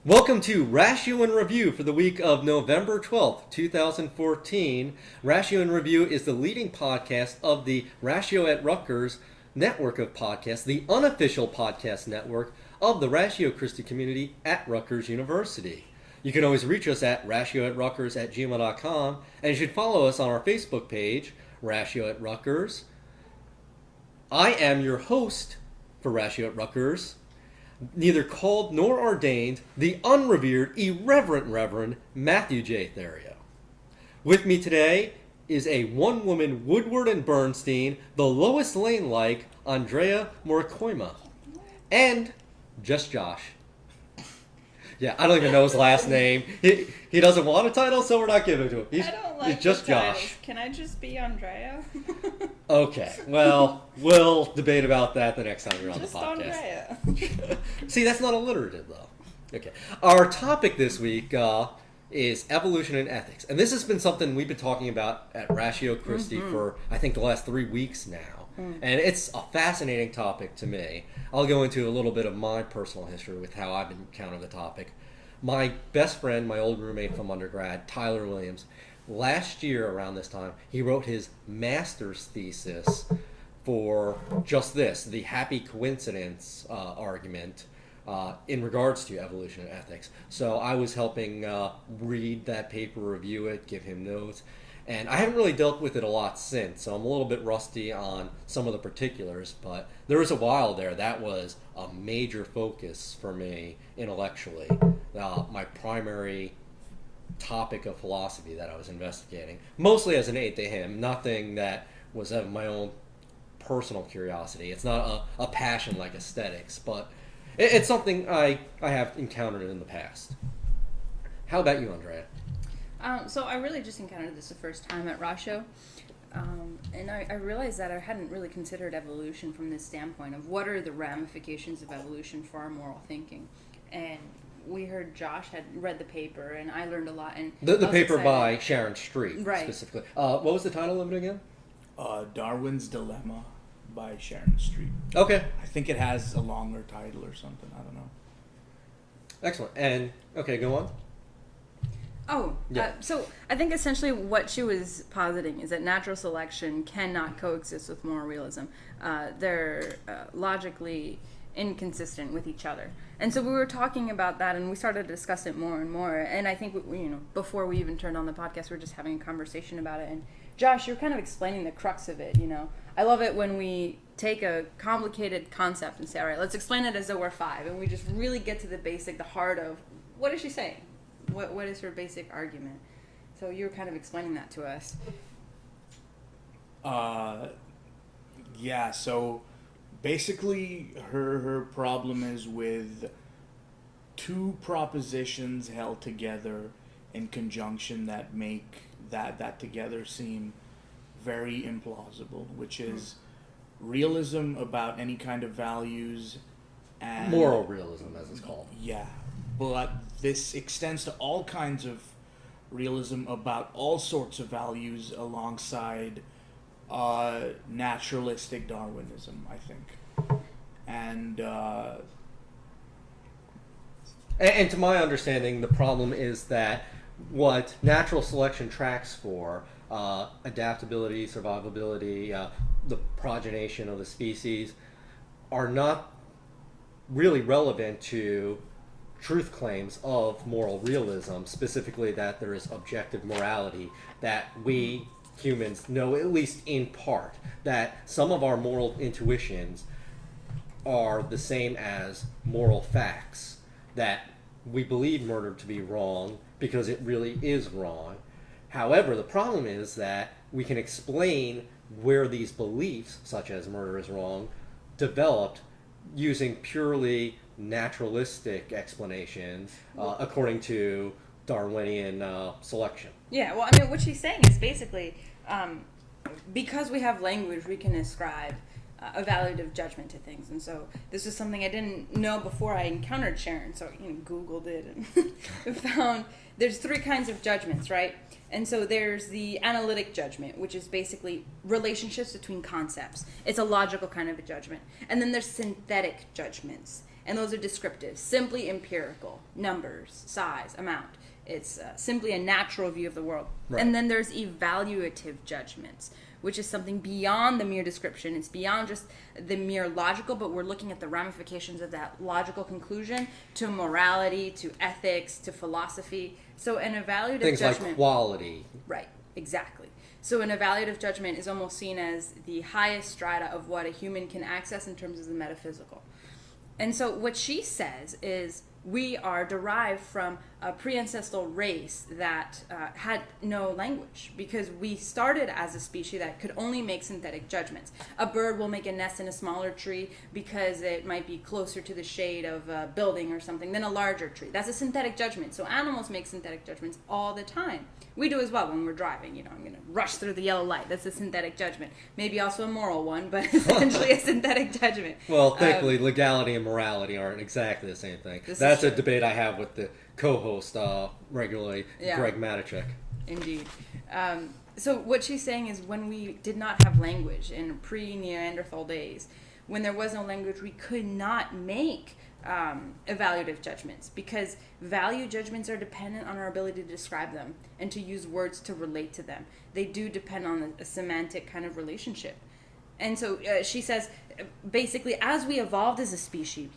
Welcome to Ratio in Review for the week of November 12th, 2014. Ratio in Review is the leading podcast of the RatioAt Rutgers network of podcasts, the unofficial podcast network of the Ratio Christi community at Rutgers University. You can always reach us at ratioatrutgers@gmail.com, and you should follow us on our Facebook page, Ratio at Rutgers. I am your host for Ratio at Rutgers, neither called nor ordained, the unrevered, irreverent Reverend Matthew J. Theriault. With me today is a one-woman Woodward and Bernstein, the Lois Lane-like Andrea Morocoima, and just Josh. Yeah, I don't even know his last name. He doesn't want a title, so we're not giving it to him. I don't like He's just the titles. Josh. Can I just be Andrea? Okay, well, we'll debate about that the next time you're on Just the podcast. Andrea. See, that's not alliterative, though. Okay. Our topic this week is evolution and ethics. And this has been something we've been talking about at Ratio Christi for, I think, the last 3 weeks now. And it's a fascinating topic to me. I'll go into a little bit of my personal history with how I've encountered the topic. My best friend, my old roommate from undergrad, Tyler Williams, last year around this time, he wrote his master's thesis for just this, the happy coincidence argument in regards to evolution and ethics. So I was helping read that paper, review it, give him notes, and I haven't really dealt with it a lot since, so I'm a little bit rusty on some of the particulars, but there was a while there that was a major focus for me intellectually. My primary topic of philosophy that I was investigating, mostly as an aid to him, nothing that was of my own personal curiosity. It's not a passion like aesthetics, but it's something I have encountered in the past. How about you, Andrea? So I really just encountered this the first time at Ratio. And I realized that I hadn't really considered evolution from this standpoint of what are the ramifications of evolution for our moral thinking. And we heard Josh had read the paper, and I learned a lot. And The paper by Sharon Street, Right. specifically. What was the title of it again? Darwin's Dilemma by Sharon Street. Okay, I think it has a longer title or something. I don't know. excellent. And, okay, go on. So I think essentially what she was positing is that natural selection cannot coexist with moral realism. They're logically inconsistent with each other. And so we were talking about that, and we started to discuss it more and more. And I think, before we even turned on the podcast, we were just having a conversation about it. And Josh, you're kind of explaining the crux of it, I love it when we take a complicated concept and say, all right, let's explain it as though we're five. And we just really get to the basic, the heart of, what is she saying? What is her basic argument? So you were kind of explaining that to us. Yeah, so basically her problem is with two propositions held together in conjunction that make that together seem very implausible, which is realism about any kind of values and Moral realism, as it's called. yeah, but this extends to all kinds of realism about all sorts of values alongside naturalistic Darwinism, I think. And And to my understanding, the problem is that what natural selection tracks for, adaptability, survivability, the progenation of the species, are not really relevant to truth claims of moral realism, specifically that there is objective morality, that we humans know at least in part, that some of our moral intuitions are the same as moral facts, that we believe murder to be wrong because it really is wrong. However, the problem is that we can explain where these beliefs, such as murder is wrong, developed using purely naturalistic explanations according to Darwinian selection. Yeah, well, what she's saying is basically, because we have language, we can ascribe evaluative judgment to things. And so this is something I didn't know before I encountered Sharon. So Googled it and found there's three kinds of judgments, right? And so there's the analytic judgment, which is basically relationships between concepts. It's a logical kind of a judgment. And then there's synthetic judgments. And those are descriptive, simply empirical, numbers, size, amount. It's simply a natural view of the world. Right. And then there's evaluative judgments, which is something beyond the mere description. It's beyond just the mere logical, but we're looking at the ramifications of that logical conclusion to morality, to ethics, to philosophy. So an evaluative Things judgment... like quality. Right, exactly. So an evaluative judgment is almost seen as the highest strata of what a human can access in terms of the metaphysical. And so what she says is we are derived from a pre-ancestral race that had no language, because we started as a species that could only make synthetic judgments. A bird will make a nest in a smaller tree because it might be closer to the shade of a building or something than a larger tree. That's a synthetic judgment. So animals make synthetic judgments all the time. We do as well when we're driving. I'm going to rush through the yellow light. That's a synthetic judgment. Maybe also a moral one, but essentially a synthetic judgment. Well, thankfully, legality and morality aren't exactly the same thing. That's a debate I have with the co-host regularly, Greg Matichek. Indeed. So what she's saying is when we did not have language in pre-Neanderthal days, when there was no language, we could not make evaluative judgments, because value judgments are dependent on our ability to describe them and to use words to relate to them. They do depend on a semantic kind of relationship. And so she says, basically, as we evolved as a species,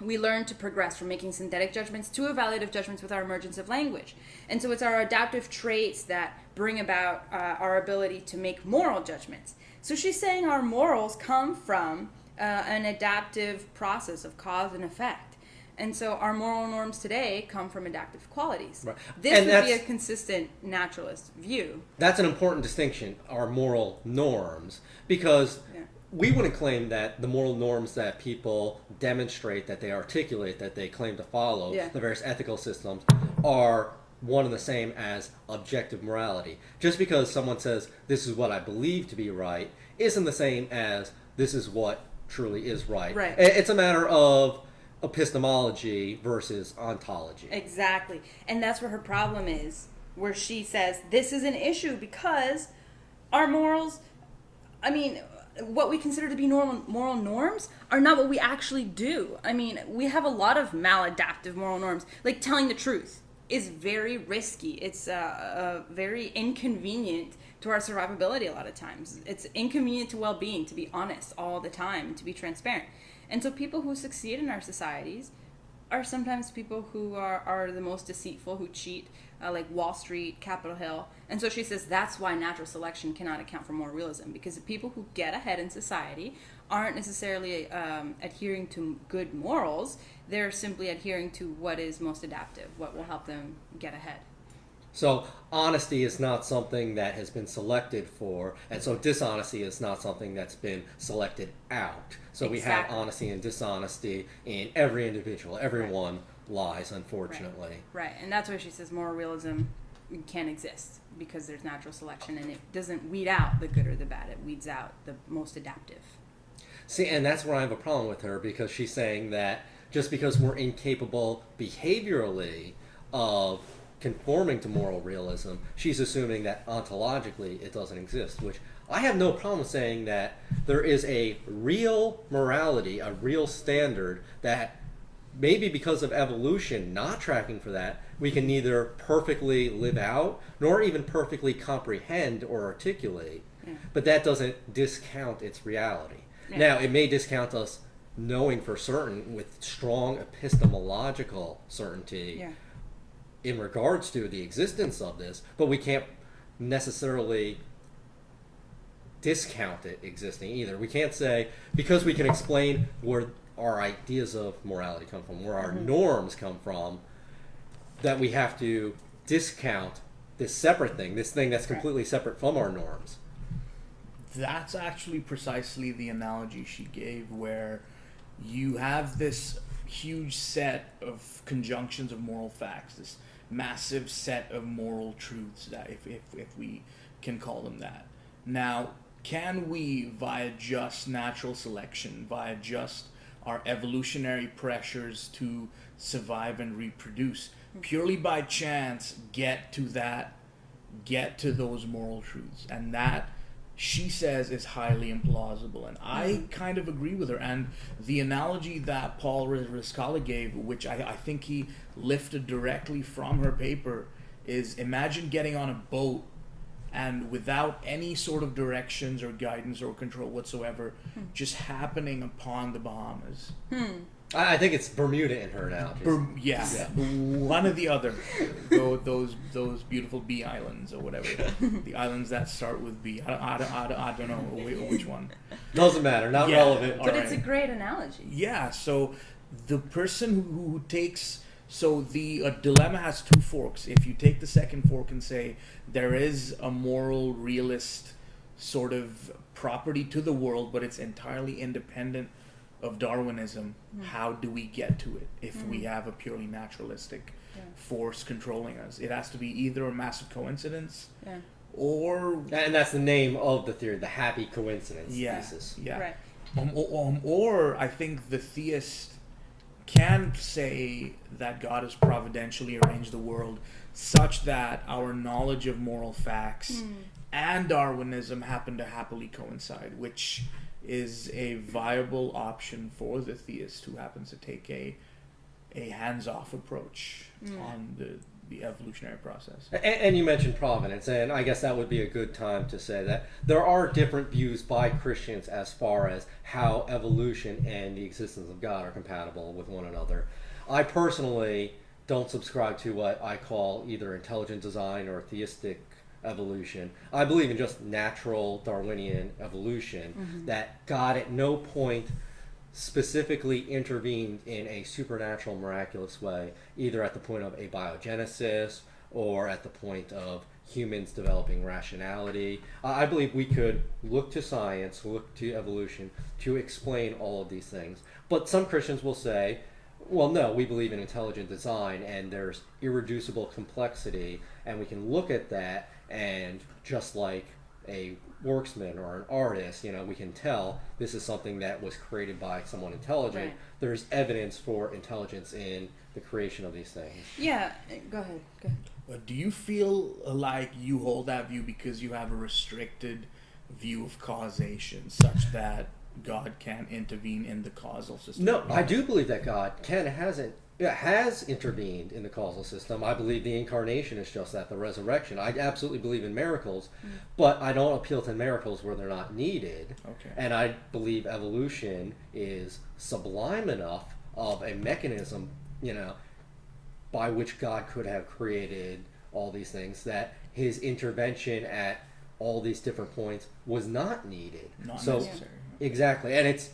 we learned to progress from making synthetic judgments to evaluative judgments with our emergence of language. And so it's our adaptive traits that bring about our ability to make moral judgments. So she's saying our morals come from an adaptive process of cause and effect. And so our moral norms today come from adaptive qualities. Right. This would be a consistent naturalist view. That's an important distinction, our moral norms, because we wouldn't claim that the moral norms that people demonstrate, that they articulate, that they claim to follow, the various ethical systems, are one and the same as objective morality. Just because someone says, this is what I believe to be right, isn't the same as this is what truly is right. Right. It's a matter of epistemology versus ontology. Exactly. And that's where her problem is, where she says this is an issue because our morals, what we consider to be moral norms are not what we actually do. We have a lot of maladaptive moral norms, like telling the truth is very risky. It's very inconvenient to our survivability a lot of times. It's inconvenient to well-being to be honest all the time and to be transparent. And so people who succeed in our societies are sometimes people who are the most deceitful, who cheat, like Wall Street, Capitol Hill. And so she says that's why natural selection cannot account for moral realism, because the people who get ahead in society aren't necessarily adhering to good morals. They're simply adhering to what is most adaptive, what will help them get ahead. So honesty is not something that has been selected for, and so dishonesty is not something that's been selected out. So we have honesty and dishonesty in every individual. Everyone lies, unfortunately. Right, and that's why she says moral realism can't exist, because there's natural selection, and it doesn't weed out the good or the bad. It weeds out the most adaptive. See, and that's where I have a problem with her, because she's saying that just because we're incapable behaviorally of conforming to moral realism, she's assuming that ontologically it doesn't exist, which I have no problem saying that there is a real morality, a real standard that maybe because of evolution not tracking for that, we can neither perfectly live out nor even perfectly comprehend or articulate, but that doesn't discount its reality. Now, it may discount us knowing for certain with strong epistemological certainty in regards to the existence of this, but we can't necessarily discount it existing either. We can't say, because we can explain where our ideas of morality come from, where our norms come from, that we have to discount this separate thing, this thing that's completely separate from our norms. That's actually precisely the analogy she gave, where you have this huge set of conjunctions of moral facts, this massive set of moral truths, that if we can call them that. Now, can we, via just natural selection, via just our evolutionary pressures to survive and reproduce, purely by chance get to those moral truths? And that she says is highly implausible, and I kind of agree with her. And the analogy that Paul Riscala gave, which I think he lifted directly from her paper, is imagine getting on a boat and without any sort of directions or guidance or control whatsoever, just happening upon the Bahamas. I think it's Bermuda in her analogy. Yeah, one or the other. Those beautiful bee islands or whatever. The islands that start with B. I don't know which one. Doesn't matter. Not relevant. But it's a great analogy. Yeah. So the person who takes. So the dilemma has two forks. If you take the second fork and say there is a moral realist sort of property to the world, but it's entirely independent of Darwinism, how do we get to it if we have a purely naturalistic force controlling us? It has to be either a massive coincidence or... And that's the name of the theory, the happy coincidence thesis. Yeah. Right. Or I think the theist can say that God has providentially arranged the world such that our knowledge of moral facts and Darwinism happen to happily coincide, which is a viable option for the theist who happens to take a hands-off approach on the evolutionary process. And you mentioned providence, and I guess that would be a good time to say that there are different views by Christians as far as how evolution and the existence of God are compatible with one another. I personally don't subscribe to what I call either intelligent design or theistic evolution. I believe in just natural Darwinian evolution, that God at no point specifically intervened in a supernatural, miraculous way, either at the point of abiogenesis or at the point of humans developing rationality. I believe we could look to science, look to evolution to explain all of these things. But some Christians will say, well, no, we believe in intelligent design and there's irreducible complexity, and we can look at that, and just like a worksman or an artist, we can tell this is something that was created by someone intelligent. Right. There's evidence for intelligence in the creation of these things. Yeah, go ahead. Do you feel like you hold that view because you have a restricted view of causation, such that God can't intervene in the causal system? No, I do believe that God has intervened in the causal system. I believe the incarnation is just that, the resurrection. I absolutely believe in miracles, but I don't appeal to miracles where they're not needed. Okay. And I believe evolution is sublime enough of a mechanism, by which God could have created all these things, that his intervention at all these different points was not needed. Not so necessary. Exactly. And it's,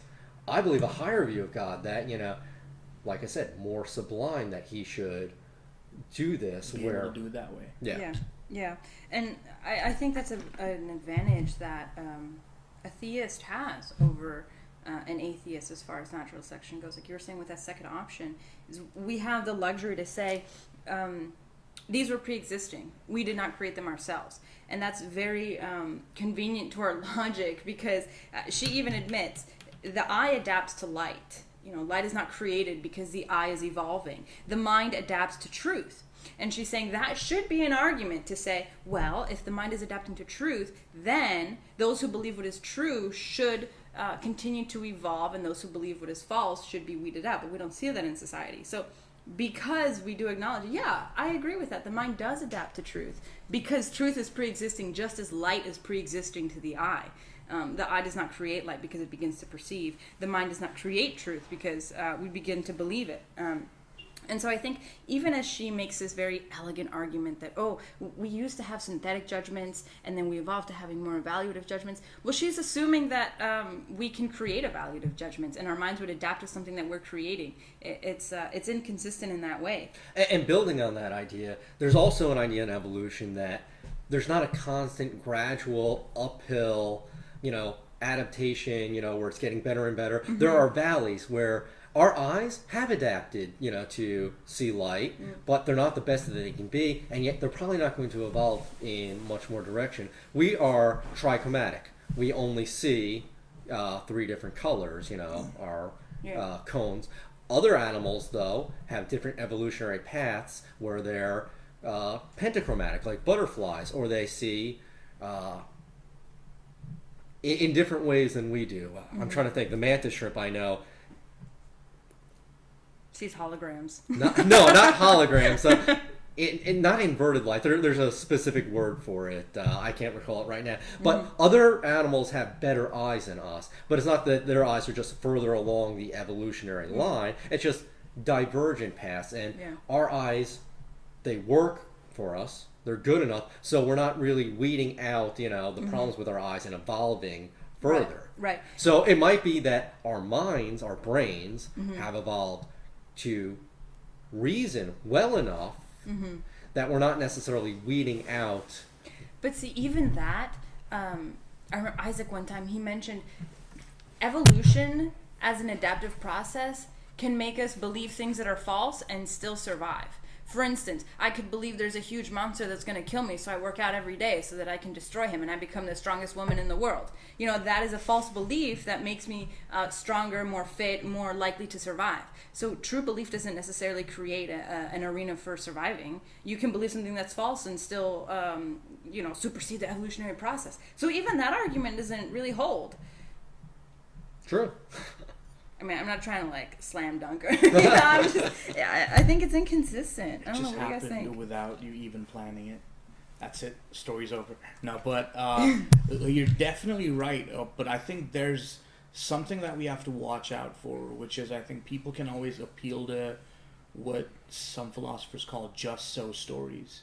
I believe, a higher view of God that, like I said, more sublime, that he should do this. Be where able to do it that way. Yeah. And I think that's an advantage that a theist has over an atheist as far as natural selection goes. Like you were saying with that second option, is we have the luxury to say, these were pre-existing. We did not create them ourselves. And that's very convenient to our logic, because she even admits the eye adapts to light. Light is not created because the eye is evolving. The mind adapts to truth. And she's saying that should be an argument to say, well, if the mind is adapting to truth, then those who believe what is true should continue to evolve, and those who believe what is false should be weeded out. But we don't see that in society. So because we do acknowledge, I agree with that. The mind does adapt to truth because truth is pre-existing just as light is pre-existing to the eye. The eye does not create light because it begins to perceive. The mind does not create truth because we begin to believe it. And so I think even as she makes this very elegant argument that, we used to have synthetic judgments and then we evolved to having more evaluative judgments, well, she's assuming that we can create evaluative judgments and our minds would adapt to something that we're creating. It's inconsistent in that way. And building on that idea, there's also an idea in evolution that there's not a constant, gradual, uphill, adaptation, where it's getting better and better. There are valleys where our eyes have adapted, to see light, but they're not the best that they can be, and yet they're probably not going to evolve in much more direction. We are trichromatic. We only see 3 different colors, our cones. Other animals, though, have different evolutionary paths where they're pentachromatic, like butterflies, or they see in different ways than we do. I'm trying to think. The mantis shrimp, I know. Sees holograms. No, not holograms. Not inverted light. There's a specific word for it. I can't recall it right now. But other animals have better eyes than us. But it's not that their eyes are just further along the evolutionary line. It's just divergent paths. And our eyes, they work for us. They're good enough. So we're not really weeding out, the problems with our eyes and evolving further. Right. So it might be that our minds, our brains, have evolved to reason well enough that we're not necessarily weeding out. But see, even that, I remember Isaac one time, he mentioned evolution as an adaptive process can make us believe things that are false and still survive. For instance, I could believe there's a huge monster that's going to kill me, so I work out every day so that I can destroy him and I become the strongest woman in the world. That is a false belief that makes me stronger, more fit, more likely to survive. So true belief doesn't necessarily create an arena for surviving. You can believe something that's false and still, supersede the evolutionary process. So even that argument doesn't really hold. True. I mean, I'm not trying to slam dunk her. I think it's inconsistent. I don't know what you guys think. It just happened without you even planning it. That's it. Story's over. No, but you're definitely right. But I think there's something that we have to watch out for, which is I think people can always appeal to what some philosophers call just so stories.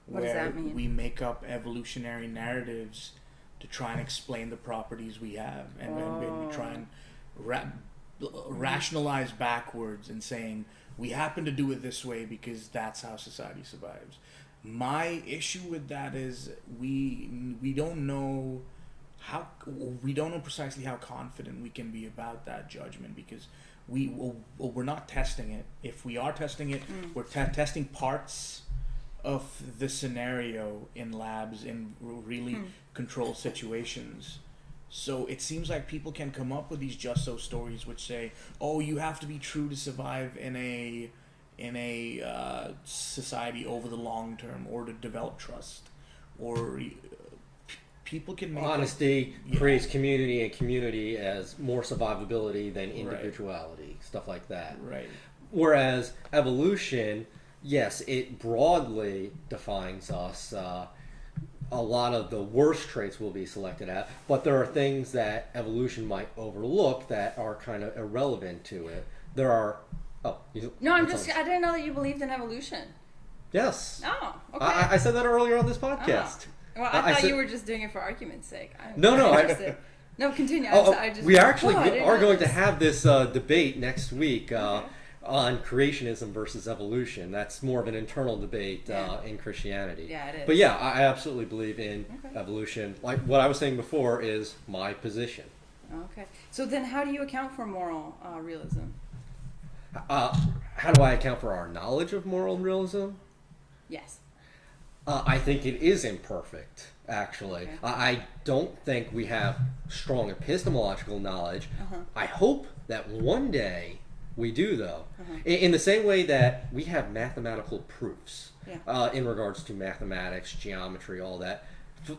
What does that mean? We make up evolutionary narratives to try and explain the properties we have, and we try and rationalize backwards and saying we happen to do it this way because that's how society survives. My issue with that is we don't know precisely how confident we can be about that judgment, because we're not testing it. If we are testing it, we're testing parts of the scenario in labs in really controlled situations. So it seems like people can come up with these just so stories which say, "Oh, you have to be true to survive in a society over the long term, or to develop trust." Or people can make honesty creates community, and community as more survivability than individuality, stuff like that. Right. Whereas evolution, yes, it broadly defines us. A lot of the worst traits will be selected out, but there are things that evolution might overlook that are kind of irrelevant to it. There are... I didn't know that you believed in evolution. Yes. Oh, okay. I said that earlier on this podcast. Oh. Well, I thought you were just doing it for argument's sake. No. No, continue. We actually are going to have this debate next week. On creationism versus evolution. That's more of an internal debate in Christianity. Yeah, it is. But I absolutely believe in evolution. Like what I was saying before is my position. Okay. So then how do you account for moral realism? How do I account for our knowledge of moral realism? Yes. I think it is imperfect, actually. Okay. I don't think we have strong epistemological knowledge. I hope that one day we do, though. In the same way that we have mathematical proofs in regards to mathematics, geometry, all that.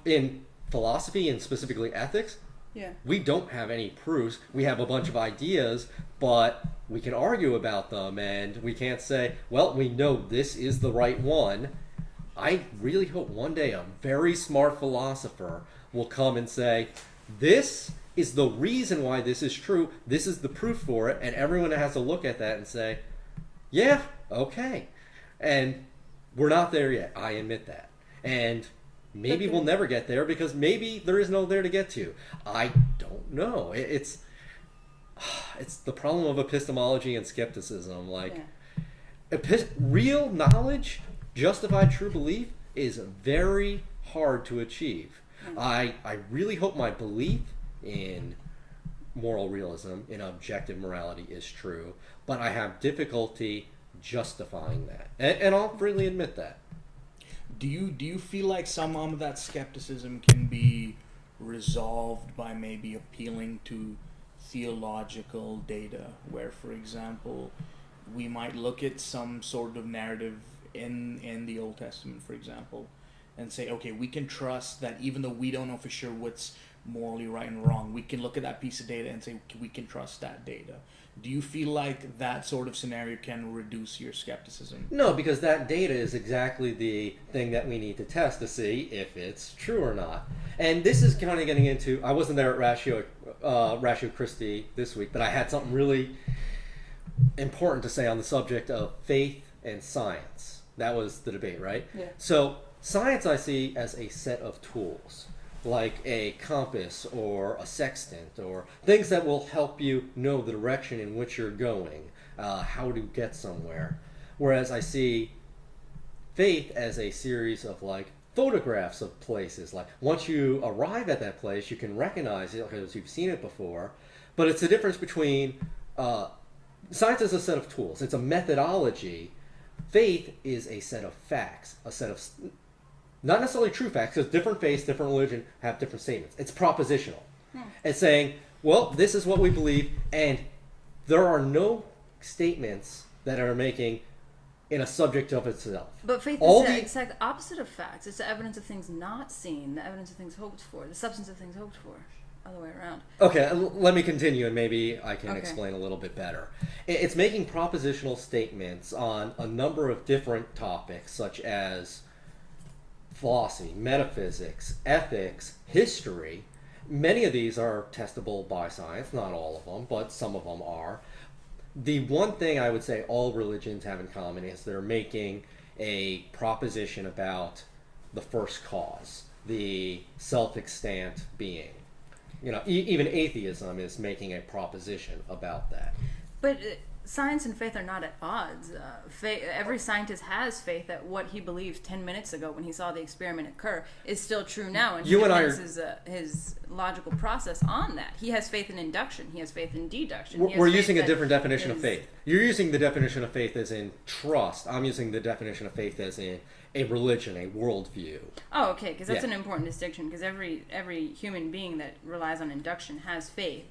In philosophy and specifically ethics, we don't have any proofs. We have a bunch of ideas, but we can argue about them, and we can't say, well, we know this is the right one. I really hope one day a very smart philosopher will come and say, this is the reason why this is true, this is the proof for it, and everyone has to look at that and say, yeah, okay. And we're not there yet, I admit that. And maybe we'll never get there, because maybe there is no there to get to. I don't know. It's the problem of epistemology and skepticism. Real knowledge, justified true belief, is very hard to achieve. I really hope my belief in moral realism, in objective morality, is true, but I have difficulty justifying that, and I'll freely admit that. Do you feel like some of that skepticism can be resolved by maybe appealing to theological data, where, for example, we might look at some sort of narrative in the Old Testament, for example, and say, okay, we can trust that even though we don't know for sure what's morally right and wrong. We can look at that piece of data and say we can trust that data. Do you feel like that sort of scenario can reduce your skepticism? No, because that data is exactly the thing that we need to test to see if it's true or not. And this is kind of getting into, I wasn't there at Ratio Christi this week, but I had something really important to say on the subject of faith and science. That was the debate, right? Yeah. So science I see as a set of tools, like a compass or a sextant, or things that will help you know the direction in which you're going, how to get somewhere. Whereas I see faith as a series of like photographs of places. Like once you arrive at that place, you can recognize it because you've seen it before. But it's the difference between science is a set of tools. It's a methodology. Faith is a set of facts, a set of not necessarily true facts, because different faiths, different religion have different statements. It's propositional. It's saying, well, this is what we believe, and there are no statements that are making in a subject of itself. But faith is the exact opposite of facts. It's the evidence of things not seen, the evidence of things hoped for, the substance of things hoped for. Other way around. Okay, let me continue and maybe I can explain a little bit better. It's making propositional statements on a number of different topics, such as philosophy, metaphysics, ethics, history. Many of these are testable by science, not all of them, but some of them are. The one thing I would say all religions have in common is they're making a proposition about the first cause, the self-extant being. You know, even atheism is making a proposition about that. But science and faith are not at odds. Every scientist has faith that what he believed 10 minutes ago when he saw the experiment occur is still true now, and he bases his logical process on that. He has faith in induction. He has faith in deduction. We're using a different definition of faith. You're using the definition of faith as in trust. I'm using the definition of faith as in a religion, a worldview. Oh, okay, because that's an important distinction, because every human being that relies on induction has faith.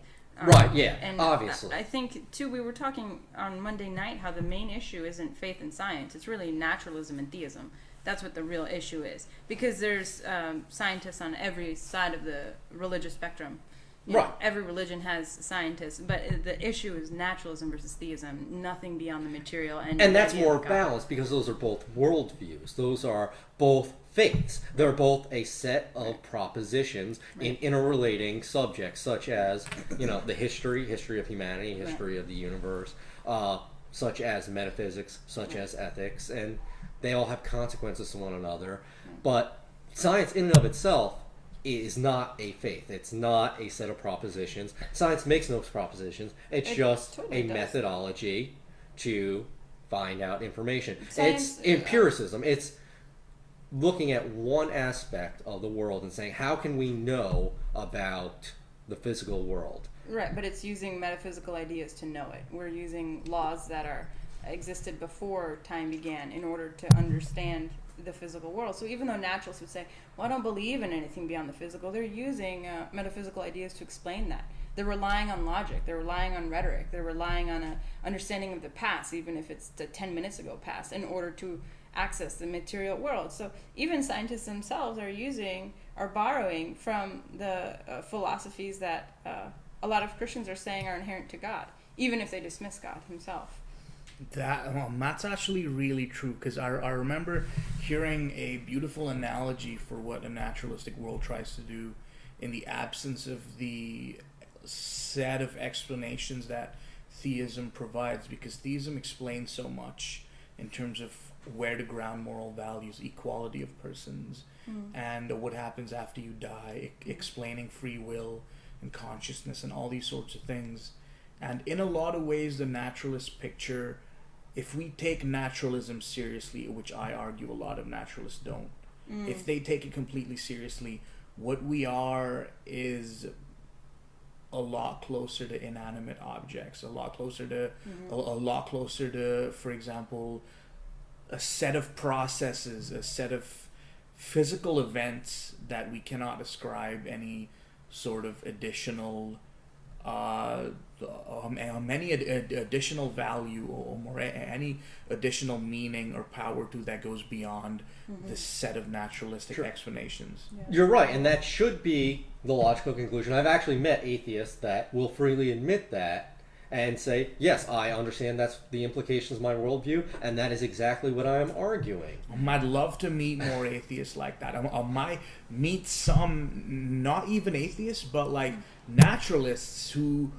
Right, yeah, and obviously. I think, too, we were talking on Monday night how the main issue isn't faith and science. It's really naturalism and theism. That's what the real issue is. Because there's scientists on every side of the religious spectrum. You know, every religion has scientists, but the issue is naturalism versus theism, nothing beyond the material. And that's more balanced because those are both worldviews. Those are both faiths. They're both a set of propositions in interrelating subjects, such as, you know, the history of humanity, history of the universe, such as metaphysics, such as ethics, and they all have consequences to one another. But science in and of itself is not a faith. It's not a set of propositions. Science makes no propositions. It's just a methodology to find out information. It's empiricism. It's looking at one aspect of the world and saying, how can we know about the physical world? Right, but it's using metaphysical ideas to know it. We're using laws that existed before time began in order to understand the physical world. So even though naturalists would say, well, I don't believe in anything beyond the physical, they're using metaphysical ideas to explain that. They're relying on logic. They're relying on rhetoric. They're relying on an understanding of the past, even if it's 10 minutes ago past, in order to access the material world. So even scientists themselves are borrowing from the philosophies that a lot of Christians are saying are inherent to God, even if they dismiss God himself. That's actually really true, because I remember hearing a beautiful analogy for what a naturalistic world tries to do in the absence of the set of explanations that theism provides, because theism explains so much in terms of where to ground moral values, equality of persons, and what happens after you die, explaining free will and consciousness and all these sorts of things. And in a lot of ways, the naturalist picture, if we take naturalism seriously, which I argue a lot of naturalists don't, if they take it completely seriously, what we are is a lot closer to inanimate objects, a lot closer to, for example, a set of processes, a set of physical events that we cannot ascribe any sort of additional any additional value or more, any additional meaning or power to that goes beyond this set of naturalistic explanations. Yeah. You're right, and that should be the logical conclusion. I've actually met atheists that will freely admit that and say, yes, I understand that's the implications of my worldview, and that is exactly what I am arguing. I'd love to meet more atheists like that. I might meet some, not even atheists, but like naturalists who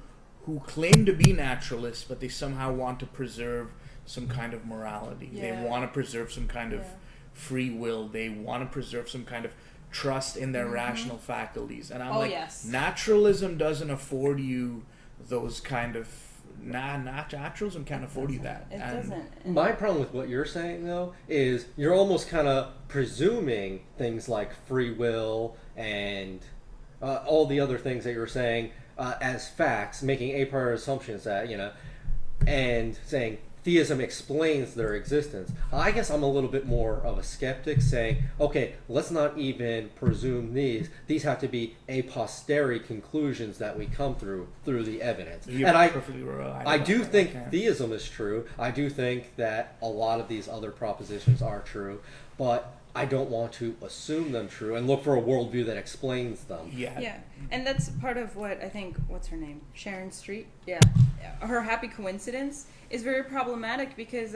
claim to be naturalists, but they somehow want to preserve some kind of morality. Yeah. They want to preserve some kind of free will. They want to preserve some kind of trust in their rational faculties. And I'm naturalism doesn't afford you those kind of naturalism can't afford you that. It doesn't. My problem with what you're saying, though, is you're almost kind of presuming things like free will and all the other things that you're saying as facts, making a priori assumptions that, and saying theism explains their existence. I guess I'm a little bit more of a skeptic, saying, okay, let's not even presume these. These have to be a posteriori conclusions that we come through the evidence. You're and perfectly right. I do think theism is true. I do think that a lot of these other propositions are true, but I don't want to assume them true and look for a worldview that explains them. Yeah, and that's part of what I think, what's her name? Sharon Street? Yeah. Her happy coincidence is very problematic because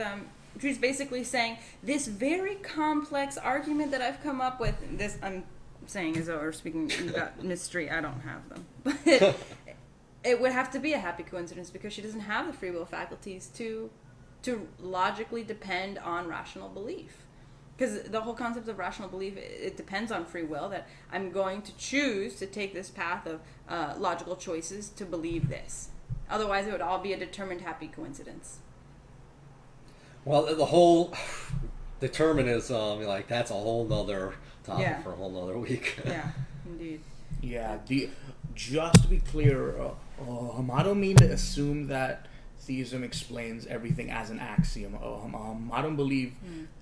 she's basically saying this very complex argument that I've come up with, this I'm saying as though we're speaking about Miss Street, I don't have them. But it would have to be a happy coincidence because she doesn't have the free will faculties to logically depend on rational belief. Because the whole concept of rational belief, it depends on free will, that I'm going to choose to take this path of logical choices to believe this. Otherwise, it would all be a determined happy coincidence. Well, the whole determinism, that's a whole nother topic for a whole nother week. Yeah, indeed. Yeah, just to be clear, I don't mean to assume that theism explains everything as an axiom. I don't believe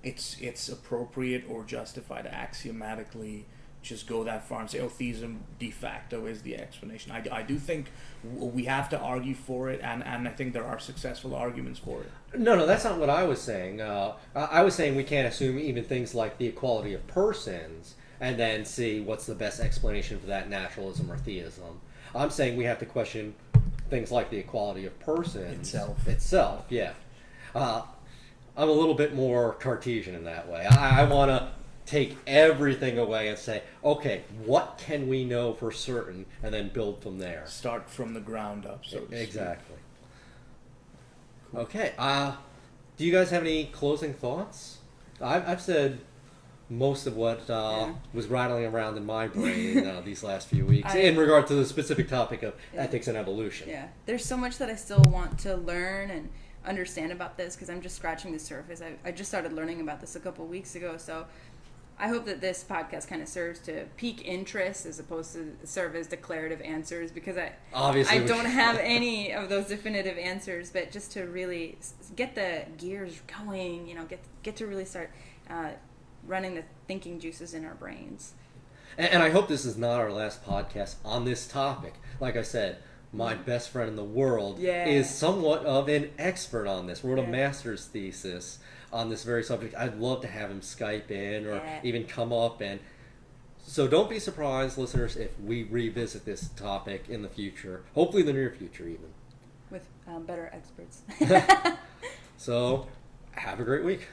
it's appropriate or justified to axiomatically just go that far and say, theism de facto is the explanation. I do think we have to argue for it, and I think there are successful arguments for it. No, that's not what I was saying. I was saying we can't assume even things like the equality of persons and then see what's the best explanation for that, naturalism or theism. I'm saying we have to question things like the equality of persons itself. Yeah. I'm a little bit more Cartesian in that way. I want to take everything away and say, okay, what can we know for certain, and then build from there. Start from the ground up, so to speak. Exactly. Cool. Okay. Do you guys have any closing thoughts? I've said most of what was rattling around in my brain these last few weeks in regard to the specific topic of ethics and evolution. Yeah, there's so much that I still want to learn and understand about this because I'm just scratching the surface. I just started learning about this a couple weeks ago, so I hope that this podcast kind of serves to pique interest as opposed to serve as declarative answers, because I don't have any of those definitive answers, but just to really get the gears going, get to really start running the thinking juices in our brains. And I hope this is not our last podcast on this topic. Like I said, my best friend in the world is somewhat of an expert on this. Wrote a master's thesis on this very subject. I'd love to have him Skype in or even come up. And so don't be surprised, listeners, if we revisit this topic in the future. Hopefully the near future even. With better experts. So have a great week.